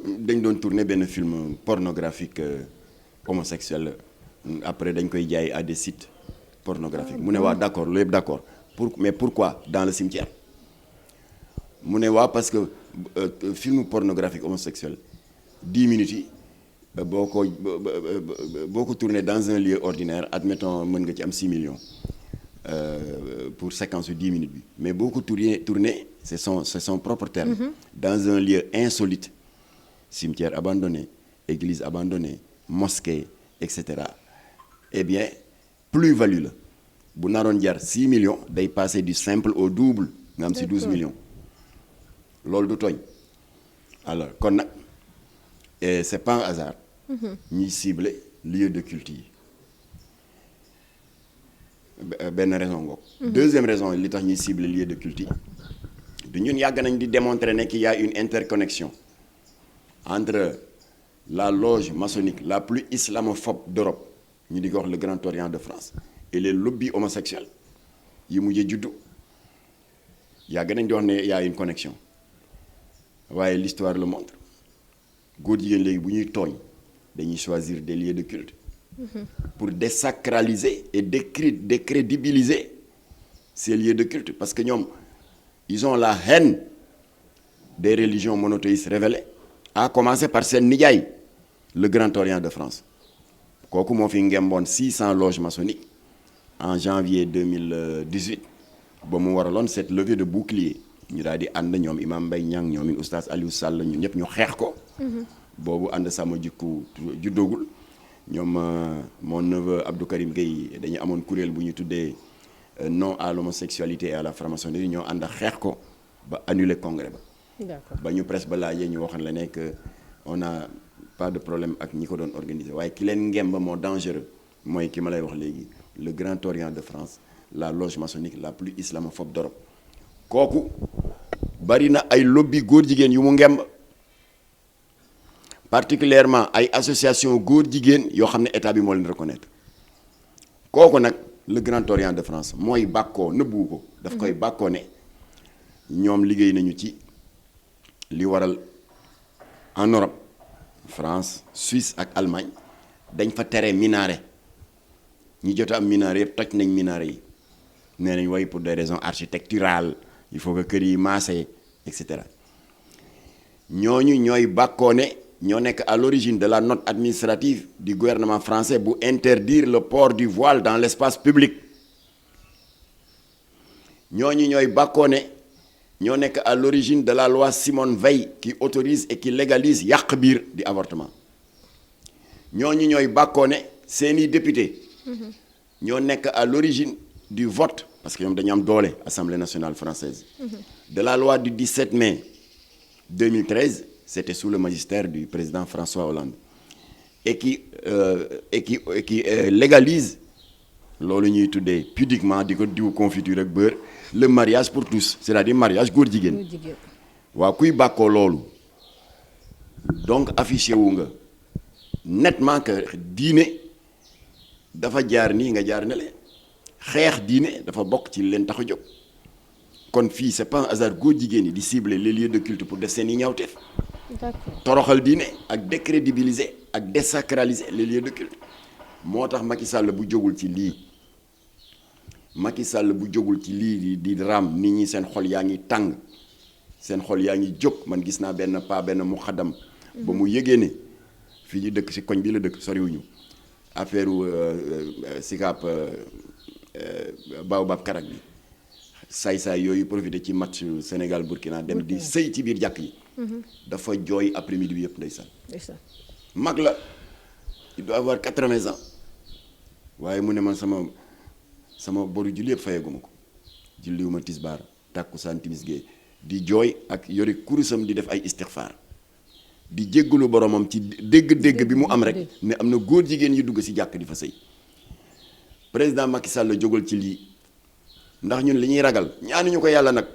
dañ doon tourner benn film pornographique homosexuel après dañ koy jaay à des sites pornographiques mu ne waa d'accord loolu yëpp d'accord mais pourquoi dans le cimetière mu ne waa parce que film pornographique homosexuel 10 minutes yi boo ko tourné dans un lieu ordinaire admettons mën nga ci am 6 millions pour séquence yu 10 minutes bi mais boo ko tourné c'est son propre terme dans un lieu insolite cimetière abandonné église abandonnée mosquée etc. eh bien plus-value la bu naroon jar 6 millions day passer du simple au double nga am si 12 millions loolu du tooñ alors kon nag c'est pas un hasard ñuy cibler lieu de culte yi benn raison ngoog deuxième raison li tax ñuy cibler lieu de culte yi du ñun yàgg nañ di démontrer ne qu'il y a une interconnexion entre la loge maçonnique la plus islamophobe d'Europe ñu di ko wax le Grand Orient de France et les lobbies homosexuels yi mujjee juddu yàgg nañ di wax ne y a une connexion waaye l'histoire le montre góor jigéen léegi bu ñuy tooñ dañuy choisir des lieux de culte pour désacraliser et décrédibiliser ces lieux de culte parce que ñoom ils ont la haine des religions monothéistes révélées à commencer par seen nijaay le Grand Orient de France kooku moo fi ngemboon 600 loges maçonniques en janvier 2018 ba mu waraloon cette levée de bouclier ñu daal di ànd ñoom Imam Mbaye Niang ñoom it oustaz Aliou Sall ñun ñëpp ñu xeex ko. boobu ànd sama jikku juddoogul ñoom mon neveu Abdou Karim Gueye dañu amoon kuréel bu ñu tuddee non à l'homosexualité et à la franc-maçonnerie ñoo ànd xeex ko ba annuler congrès ba. D'accord. ba ñu presse ba laajee ñu waxoon la ne que on a pas de problème ak ñi ko doon organiser waaye ki leen ngemb moo dangereux mooy ki ma lay wax léegi le Grand Orient de France la loge maçonnique la plus islamophobe d'Europe kooku bari na ay lobby góor jigéen yu mu ngemb particulièrement ay association góor jigéen yoo xam ne état bi moo leen reconnaître kooku nag le Grand Orient de France mooy bàkkoo nëbbu ko daf koy bàkkoo ne ñoom liggéey nañu ci li waral en Europe France Suisse ak Allemagne dañ fa tere minaret ñi jot am minaret yëpp toj nañ minaret yi nee nañ way pour des raisons architecturales il faut que kër yi maase et cetera ñooñu ñooy bàkkoo ne ñoo nekk à l'origine de la note administrative du gouvernement français bu interdire le port du voile dans l'espace public ñooñu ñooy bàkkoo ne ñoo nekk à l'origine de la loi Simone Veil qui autorise et qui légalise yàq biir di avortement ñooñu ñooy bàkkoo ne seeni député ñoo nekk à l'origine du vote parce que ñoom dañu am doole Assemblée nationale française de la loi du 17 mai 2013 c'était sous le magistère du président François Hollande et qui légalise loolu ñuy tuddee pudiquement di ko diw confiture ak beurre le mariage pour tous c'est-à-dire mariage góor jigéen waaw kuy bàkkoo loolu donc affiché wu nga nettement que diine dafa jaar nii nga jaar ne le xeex diine dafa bokk ci leen tax a jóg kon fii c'est pas un hasard góor jigéen yi di cibler les lieux de culte pour def seen i ñaawteef toroxal diine ak décrédibiliser ak désacraliser les lieux de culte moo tax Macky Sall bu jógul ci lii di raam nit ñi seen xol yaa ngi tàng seen xol yaa ngi jóg man gis naa benn mu xaddam ba mu yëgee ne fii ñu dëkk ci koñ bi la dëkk soriwuñu affaire Sicap Baobab Karak bi saay-saay yooyu profité ci match Sénégal Burkina dem di sëy ci biir jàkk yi dafa jooy après midi bi yëpp ndeysaan mag la il doit avoir 80 ans waaye mu ne man sama boru julli yëpp fayaguma ko julliwuma tisbaar tàkkusaan timis gee di jooy ak yore kurusam di def ay istixfaar di jéggalu boromam ci dégg-dégg bi mu am rek ne am na góor jigéen yu dugg ci jàkk di fa sëy président Macky Sall la jógal ci lii ndax ñun li ñuy ragal ñaanuñu ko yàlla nag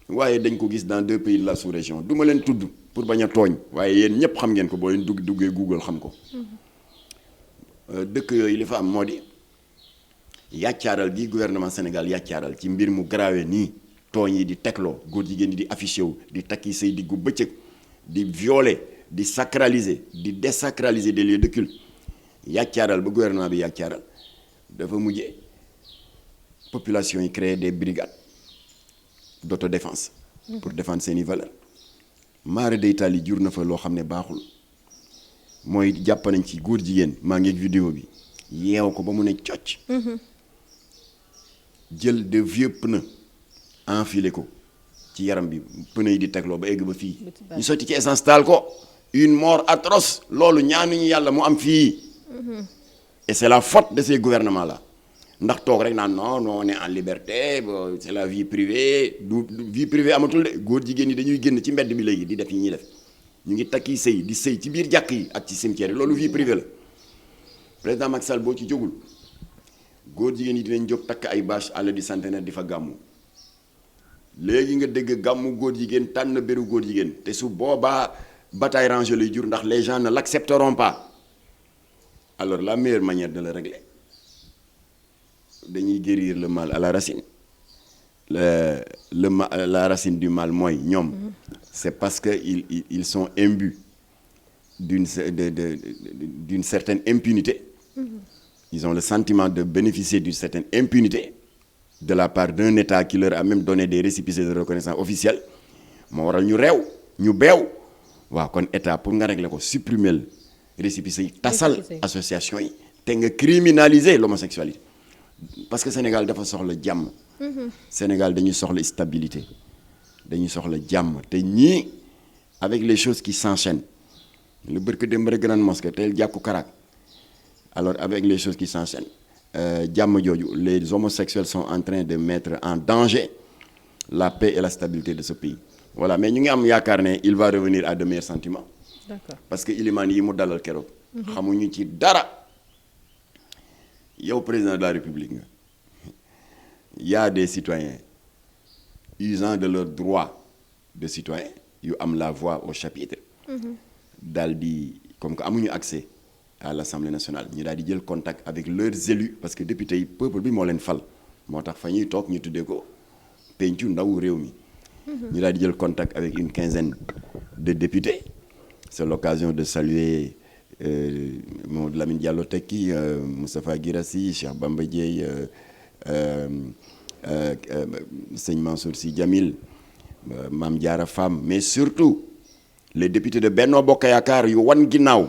waaye dañ ko gis dans 2 pays de la sous-région du ma leen tudd pour bañ a tooñ waaye yéen ñëpp xam ngeen ko boo leen duggee Google xam ko dëkk yooyu li fa am moo di yàccaaral gi gouvernement Sénégal yàccaaral ci mbir mu grave nii tooñ yi di tegloo góor jigéen yi di affiché wu di takki say diggu bëccëg di violer di sacraliser di désacraliser des lieux de culte yàccaaral ba gouvernement bi yàccaaral dafa mujjee population yi créer des brigades d'autodéfense pour défendre seeni valeurs maare deytaal yi jur na fa loo xam ne baaxul mooy jàpp nañ ci góor jigéen maa ngi ak vidéo bi yeew ko ba mu ne cocc jël de vieux pneus enfilé ko ci yaram bi pneu yi di tegloo ba egg ba fii ñu sotti ci essence taal ko une mort atroce loolu ñaanuñu yàlla mu am fii et c'est la faute de ces gouvernements là ndax toog rek naan non on est en liberté c'est la vie privée du vie privée amatul de góor jigéen ñi dañuy génn ci mbedd bi léegi di def yi ñuy def ñu ngi takki sëy di sëy ci biir jàkk yi ak ci cimetière yi loolu vie privée la président Macky Sall boo ci jógul góor jigéen yi dinañ jóg takk ay bâche àll di centenaire di fa gàmmu léegi nga dégg gàmmu góor jigéen tànn béru góor jigéen te su boobaa bataille rangée lay jur ndax les gens ne l'accepteront pas alors la meilleure manière de le régler dañuy guérir le mal à la racine la racine du mal mooy ñoom c'est parce que ils sont imbus d'une certaine impunité ils ont le sentiment de bénéficier d'une certaine impunité de la part d'un État qui leur a même donné des récépissés de reconnaissance officielle moo waral ñu réew ñu beew waaw kon État pour nga régler ko supprimer récépissé yi tasal association yi te nga criminaliser l'homosexualité parce que Sénégal dafa soxla jàmm. Sénégal dañuy soxla stabilité dañuy soxla jàmm te ñii avec les choses qui s'enchaînent le barke dem rek grande mosquée teel jàkku Karak alors avec les choses qui s'enchaînent jàmm jooju les homosexuels sont en train de mettre en danger la paix et la stabilité de ce pays voilà mais ñu ngi am yaakaar ne il va revenir à de meilleurs sentiments. D'accord. Parce que ilimaan yi mu dalal keroog. xamuñu ci dara yow président de la République nga y a des citoyens usant de leur droit de citoyen yu am la voix au chapitre. daal di comme que amuñu accès à l'Assemblée nationale ñu daal di jël contact avec leurs élus parce que député yi peuple bi moo leen fal moo tax fa ñuy toog ñu tuddee ko pencu ndaw réew mi. ñu daal di jël contact avec une quinzaine de députés. C'est l'occasion de saluer Mamadou Lamine Diallo Tekki, Moustapha Guirassy, Cheikh Bamba Dièye, Sëñ Mansour Sy Djamil, Mame Diarra Fam, mais surtout les députés de Benno Bokk Yaakaar yu wan ginnaaw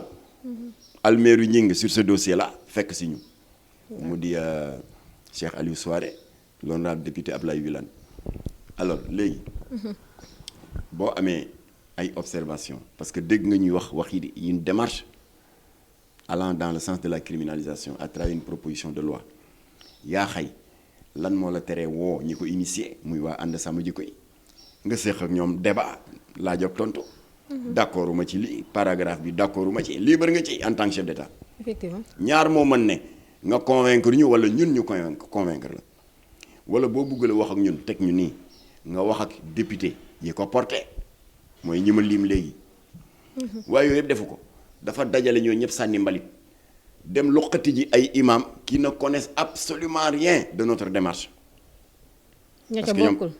Almeru Ñing sur ce dossier-là fekk si ñu. mu di Cheikh Aliou Souaré l'honorable député Ablaye Wilane alors léegi boo amee ay observation parce que dégg nga ñuy wax yi une démarche allant dans le sens de la criminalisation à travers une proposition de loi yaa xay lan moo la teree woo ñi ko initié muy waa ànd sàmm jikko yi nga séq ak ñoom débat laaj ak tontu. d'accord uma ci lii paragraphe bi d'accord uma ci libre nga ci en tant que chef d'état. Effectivement. ñaar moo mën ne nga convaincre ñu wala ñun ñu convaincre la wala boo bëgg la wax ak ñun teg ñu nii nga wax ak député yi ko porté. mooy ñi ma lim léegi waaye yooyu yëpp defu ko dafa dajale ñoo ñëpp sànni mbalit dem loqati ji ay imam qui ne connaissent absolument rien de notre démarche. ña ca bokkul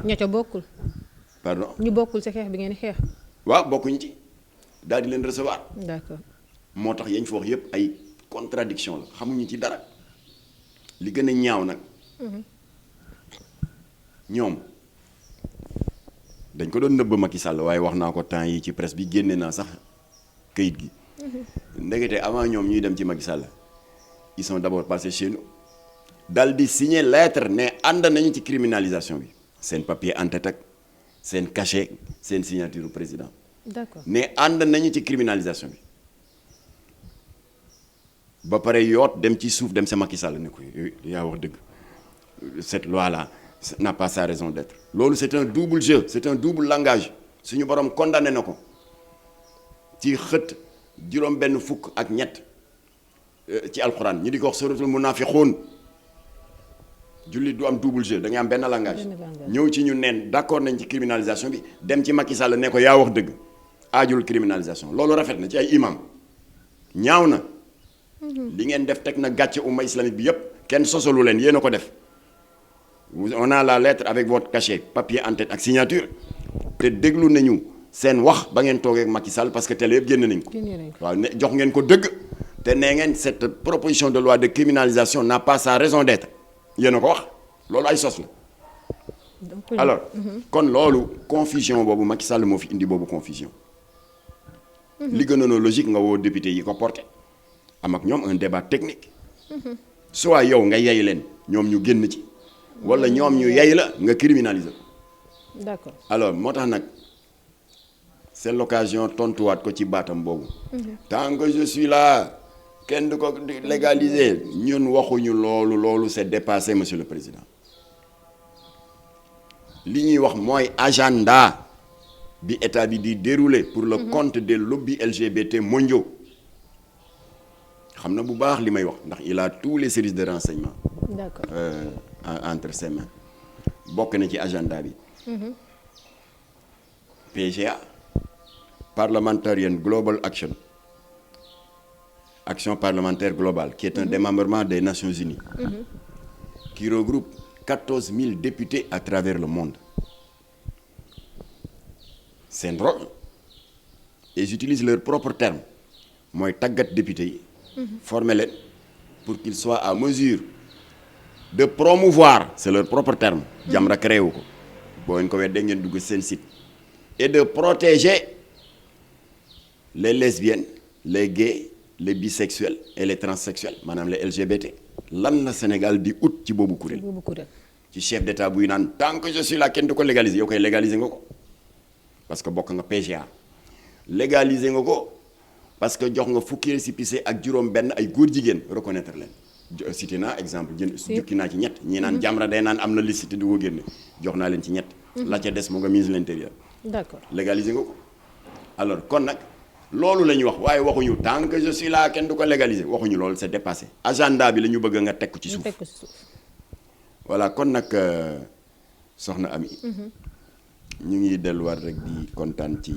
ña ca bokkul. pardon ñu bokkul ci xeex bi ngeen xeex. waaw bokkuñu ci daal di leen recevoir. D'accord. moo tax yañ fa wax yëpp ay contradiction la xamuñu ci dara li gën a ñaaw nag. ñoom. dañ ko doon nëbb Macky Sall waaye wax naa ko temps yi ci presse bi génne naa sax kayit gi. ndekete avant ñoom ñuy dem ci Macky Sall ils sont d'abord passés chez nous dal di signer lettre ne ànd nañu ci criminalisation bi seen papier en tête ak seen cachet seen signature président. D'accord. ne ànd nañu ci criminalisation bi ba pare yoot dem ci suuf dem sa Macky Sall ne ko yaa wax dëgg cette loi là n'a pas sa raison d'être loolu c'est un double jeu c'est un double langage suñu borom condamné na ko ci xët juróom benn fukk ak ñett ci alxuraan ñi di ko wax suratul munafiqun jullit du am double jeu da ngay am benn langage ñëw ci ñu neen d'accord nañ ci criminalisation bi dem ci Macky Sall ne ko yaa wax dëgg aajul criminalisation loolu rafet na ci ay imam ñaaw na li ngeen def teg na gàcce umma islamique bi yépp kenn sosalu leen yéen a ko def on a la lettre avec votre cachet papier en tête ak signature te déglu nañu seen wax ba ngeen toogee ak Macky Sall parce que télé yëpp génn nañ ko waaw ne jox ngeen ko dëgg te nee ngeen cette proposition de loi de criminalisation n'a pas sa raison d'être yéen a ko wax loolu ay sos la alors kon loolu confusion boobu Macky Sall moo fi indi boobu confusion li gënoon logique nga woo député yi ko porté am ak ñoom un débat technique soit yow nga yey leen ñoom ñu génn ci wala ñoom ñu yey la nga criminaliser ko. D'accord. Alors moo tax nag c'est l'occasion tontuwaat ko ci baatam boobu. Tant que je suis là kenn du ko légaliser ñun waxuñu loolu c'est dépassé monsieur le président li ñuy wax mooy agenda bi état bi di dérouler pour le compte des lobbies LGBT mondiaux xam na bu baax li may wax ndax il a tous les services de renseignement. D'accord. Entre ses mains bokk na ci agenda bi. PGA Parliamentarian Global Action parlementaire globale qui est un démembrement des Nations Unies qui regroupe 14 000 députés à travers le monde. Seen rôle et j'utilise leurs propres termes mooy tàggat députés yi former leen pour qu'ils soient à mesure de promouvoir c'est leur propre terme Jamra créé wu ko boo ngeen ko weddee ngeen dugg seen site et de protéger les lesbiennes les gays les bisexuels et les transsexuels maanaam les LGBT lan la Sénégal di ut ci boobu kuréel ci chef d'état buy naan tant que je suis là kenn du ko légaliser yow koy légaliser nga ko parce que bokk nga PGA légaliser nga ko parce que jox nga fukki récépissé ak juróom benn ay góor jigéen reconnaître leen cité naa exemple jukki naa ci ñett ñii naan Jamra day naan am na liste te du ko génne jox naa leen ci ñett la ca des moo nga ministre de l'intérieur d'accord légaliser nga ko alors kon nag loolu la ñuy wax waaye waxuñu tant que je suis là kenn du ko légaliser waxuñu loolu c'est dépassé agenda bi la ñu bëgg nga teg ko ci suuf voilà kon nag soxna Ami ñu ngi delluwaat rek di kontaan ci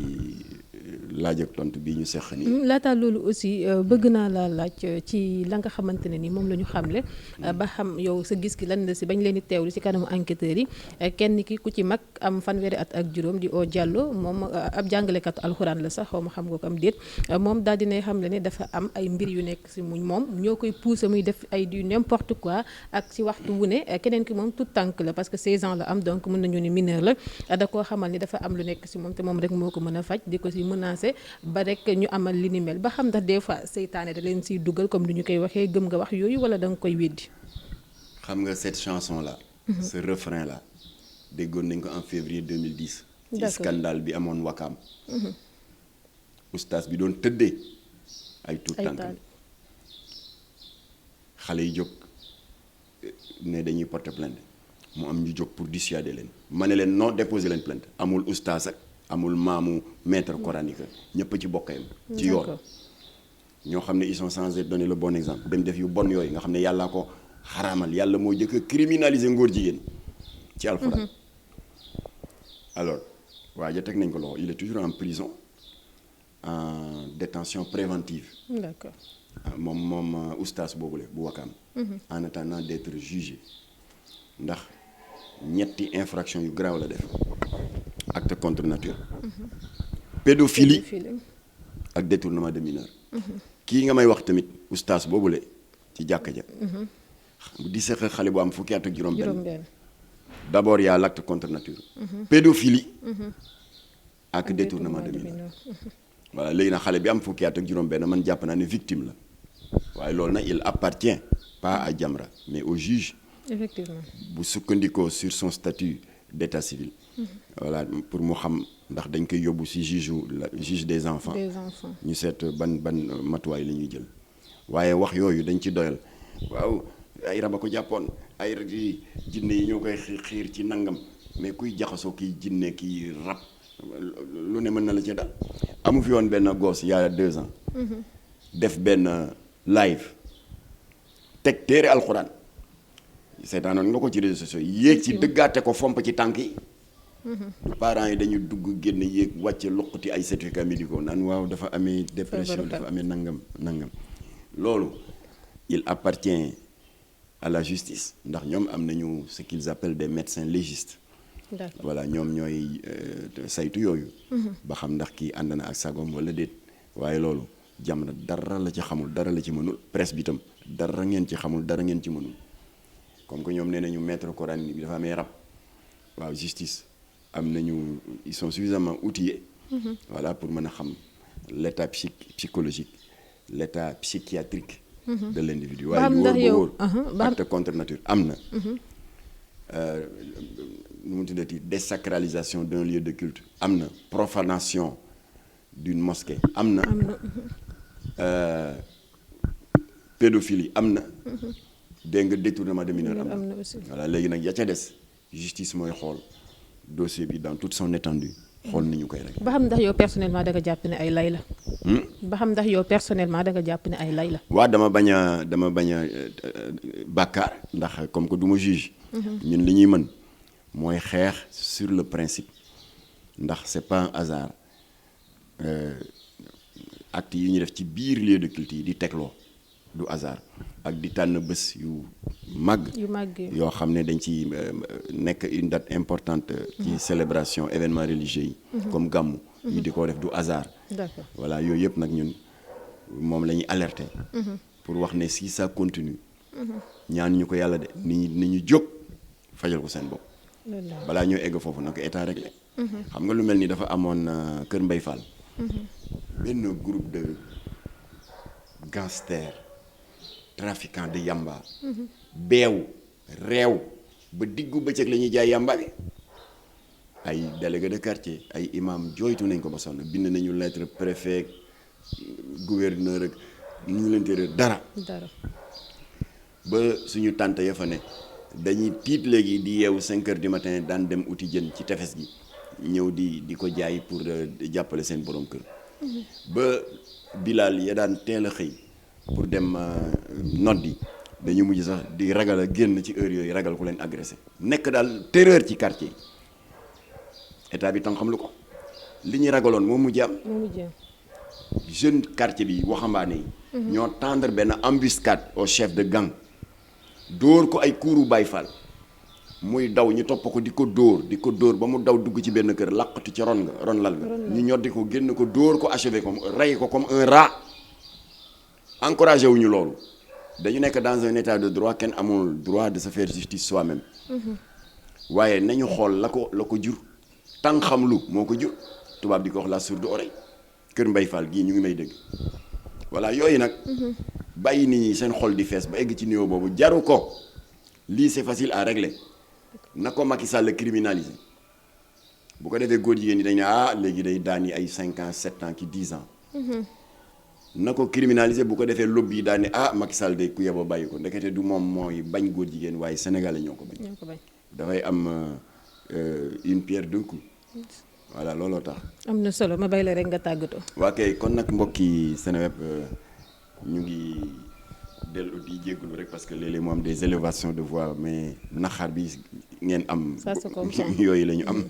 laaj ak tontu bii ñu seq nii. laata loolu aussi bëgg naa laa laaj ci la nga xamante ne ni moom la ñu xamle ba xam yow sa gis gi lan la si bañ leen di teewlu si kanamu enquêteurs yi kenn ki ku ci mag am fanweeri at ak juróom di oo Diallo moom ab jàngalekatu alxuraan la sax xaw ma xam nga ko am déet moom daal dinay xamle ne dafa am ay mbir yu nekk si muñ moom ñoo koy pousser muy def ay du n'importe quoi ak si waxtu wu ne keneen ki moom tout tànk la parce que 16 ans la am donc mën nañu ni mineur la da koo xamal ni dafa am lu nekk si moom te moom rek moo ko mën a faj di ko si menacé ba rek ñu amal li ni mel ba xam ndax des fois seytaane da leen siy dugal comme ni ñu koy waxee gëm nga wax yooyu wala da nga koy weddi. xam nga cette chanson là. ce refrain là déggoon nañ ko en février 2010. ci scandale bi amoon Wakaam. oustaz bi doon tëddee ay tuut tànk xale yi jóg ne dañuy porter plainte mu am ñu jóg pour dissuader leen ma ne leen non déposer leen plainte amul oustaz ak amul maamu maître coranique ñëpp ci bokkayam ci yoon ñoo xam ne ils sont censés donner le bon exemple dem def yu bon yooyu nga xam ne yàllaa ko xaraamal yàlla moo jëkk a criminaliser ngóor jigéen ci alxuraan alors waa ja teg nañ ko loxo il est toujours en prison en détention préventive d'accord moom oustaz boobule bu Wakaam en attendant d'être jugé ndax ñetti infraction yu grave la def acte contre nature pédophilie ak détournement de mineur kii nga may wax tamit oustaz boobule ci jàkka ja di seq xale bu am fukki at ak juróom-benn d'abord y a l'acte contre nature pédophilie ak détournement de mineur voilà léegi nag xale bi am fukki at ak juróom-benn man jàpp naa ne victime la waaye loolu nag il appartient pas à Jamra mais au juge effectivement bu sukkandikoo sur son statut d'état civil voilà pour mu xam ndax dañ koy yóbbu ci juge des enfants ñu seet ban matuwaay la ñuy jël waaye wax yooyu dañ ci doyal waaw ay rab a ko jàppoon ay jinne yi ñoo koy xiir ci nangam mais kuy jaxasoo kiy jinne kiy rab lu ne mën na la ci dal amu fi woon benn gosse il y a 2 ans def benn live teg téere alxuraan seetaanoon nga ko ci réseaux sociaux yéeg ci dëggaate ko fomp ci tànk yi parents yi dañu dugg génn yéeg wàcce luqati ay certificats médicaux naan waaw dafa amee dépression dafa amee nangam loolu il appartient à la justice ndax ñoom am nañu ce qu'ils appellent des médecins légistes voilà ñoom ñooy saytu yooyu ba xam ndax kii ànd na ak sagom wala déet waaye loolu Jamra dara la ci xamul dara la ci mënul presse bi itam dara ngeen ci xamul dara ngeen ci mënul comme que ñoom nee nañu maître coranique bi dafa amee rab waaw justice am nañu ils sont suffisamment outillés voilà pour mën a xam l'état psychologique l'état psychiatrique de l'individu waaye lu wóor acte contre nature am na nu mu tuddati désacralisation d'un lieu de culte am na profanation d'une mosquée am na pédophilie am na dégg nga détournement de mineur am na voilà léegi nag ya ca des justice mooy xool dossier bi dans toute son étendue xool ni ñu koy rek ba xam ndax yow personnellement da nga jàpp ne ay lay la ba xam ndax yow personnellement da nga jàpp ne ay lay la waaw dama bañ a bàkkaar ndax comme que du ma juge ñun li ñuy mën mooy xeex sur le principe ndax c'est pas un hasard acte yi ñu def ci biir lieu de culte yi di tegloo du hasard ak di tànn bés yu màgg yoo xam ne dañ ci nekk une date importante ci célébration événements religieux yi comme gàmmu ñu di ko def du hasard voilà yooyu yëpp nag ñun moom la ñuy alerter pour wax ne si ça continue ñaan ñu ko yàlla de ni ñu jóg fajal ko seen bopp balaa ñoo egg foofu nag état réglé xam nga lu mel ni dafa amoon Kër Mbay Fall benn groupe de gangster trafiquant de yamba beew réew ba diggu bëccëg la ñuy jaay yamba bi ay délégué de quartier ay imam jooytu nañ ko ba sonn bind nañu lettre préfet gouverneur ak ñu leen tere dara ba suñu tante ya fa ne dañuy tiit léegi di yeewu 5 heures du matin daan dem uti jën ci tefes gi ñëw di ko jaay pour jàppale seen borom kër ba Bilal ya daan teel a xëy pour dem noddi dañu mujj sax di ragal a génn ci heure yooyu ragal ku leen agressé nekk daal terreur ci quartier état bi tam xam lu ko li ñu ragaloon moo mujj am jeune quartier bi waxambaane yi ñoo tendre benn embuscade au chef de gang dóor ko ay kuuru Baay Faal muy daw ñu topp ko di ko dóor ba mu daw dugg ci benn kër làqatu ci ron lal nga ñu ñoddi ko génn ko dóor ko achevé ko rey ko comme un rat encouragé wuñu loolu dañu nekk dans un état de droit kenn amul droit de se faire justice soi-même waaye nañu xool la ko jur tàng xam lu moo ko jur tubaab di ko wax la sourde oreille kër Mbay Fall gii ñu ngi may dégg voilà yooyu nag bàyyi nit ñi seen xol di fees ba egg ci niveau boobu jaru ko lii c'est facile à régler na ko Macky Sall criminaliser bu ko defee góor jigéen ñi dañ ne léegi day daani ay 5 ans 7 ans ki 10 ans na ko criminaliser bu ko defee lobby yi daal ne Macky Sall de ku yeboo bàyyi ko ndekete du moom mooy bañ góor jigéen waaye sénégalais ñoo ko bañ dafay am une pierre deux coups voilà looloo tax. am na solo ma bay la rek nga tàggatoo. waa kay kon nag mbokki Seneweb ñu ngi dellu di jégalu rek parce que léeg-léeg mu am des élévations de voix mais naxaar bi ngeen am. ça se comprend yooyu la ñu am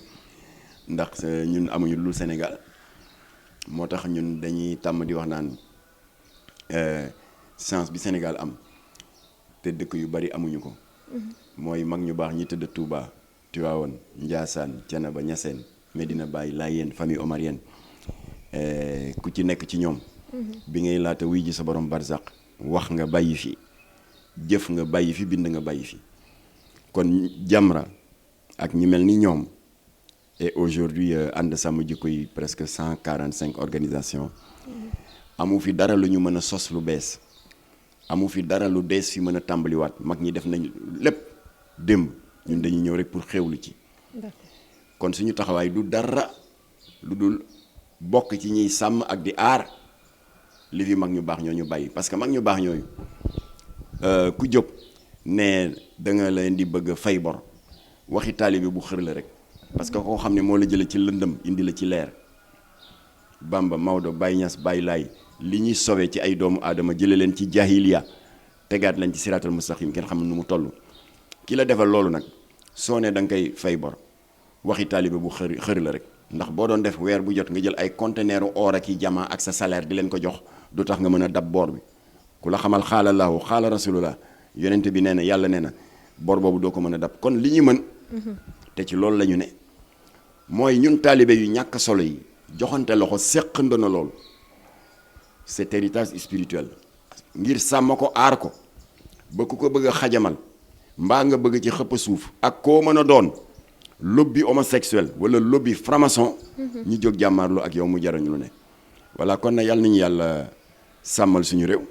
ndax ñun amuñu lu Sénégal moo tax ñun dañuy tàmm di wax naan chance bi Sénégal am te dëkk yu bari amuñu ko. mooy mag ñu baax ñi tëdd Touba Tivaouane Ndiassane Thiénaba Niassène Medina Baye Layène famille omarienne ku ci nekk ci ñoom bi ngay laata wuy ji sa borom barzaq wax nga bàyyi fi jëf nga bàyyi fi bind nga bàyyi fi kon Jamra ak ñi mel ni ñoom et aujourd'hui ànd sàmm jikko yi presque 145 organisations amu fi dara lu ñu mën a sos lu bees amu fi dara lu dees fi mën a tàmbaliwaat mag ñi def nañ lépp démb ñun dañuy ñëw rek pour xewlu ci kon suñu taxawaay du dara lu dul bokk ci ñiy sàmm ak di aar li fi mag ñu baax ñoo ñu bàyyi parce que mag ñu baax ñooyu ku jóg ne da nga leen di bëgg fay bor waxi taalibe bu xër la rek parce que koo xam ne moo la jële ci lëndëm indi la ci leer Bamba Maodo Baye Niass Baye Laay li ñuy sowe ci ay doomu aadama jële leen ci jahiliya tegaat lañ ci siraatal mustaqim kenn xam nu mu toll ki la defal loolu nag soo ne da nga koy fay bor waxi taalibe bu xër la rek ndax boo doon def weer bu jot nga jël ay conteneur or ak i jama ak sa salaire di leen ko jox du tax nga mën a dab bor bi ku la xamal xaala laahu xaala rasulullah yonent bi nee na yàlla nee na bor boobu doo ko mën a dab kon li ñu mën te ci loolu la ñu ne mooy ñun taalibe yu ñàkk solo yi joxante loxo séq ndono loolu c'est héritage spirituel ngir sàmm ko aar ko ba ku ko bëgg a xajamal mbaa nga bëgg ci xëpp suuf ak koo mën a doon lobby homosexuel wala lobby franc-maçon ñu jóg jàmmaarloo ak yow mu jarañu lu ne voilà kon na yàlla nañu yàlla sàmmal suñu réew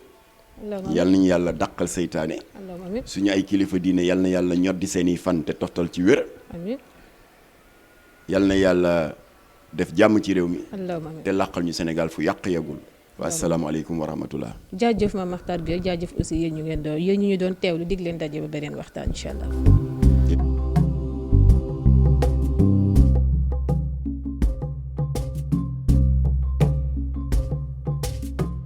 yàlla nañu yàlla dàqal seytaane suñu ay kilifa diine yàlla na yàlla ñoddi seeni fan te toftal ci wér yàlla na yàlla def jàmm ci réew mi te làqal ñu Sénégal fu yàq yagul wa asalaamaaleykum wa rahmatullah jaajëf Mame Mactar Gueye jaajëf aussi yéen ñu doon teewlu dig leen daje ba beneen waxtaan incha allah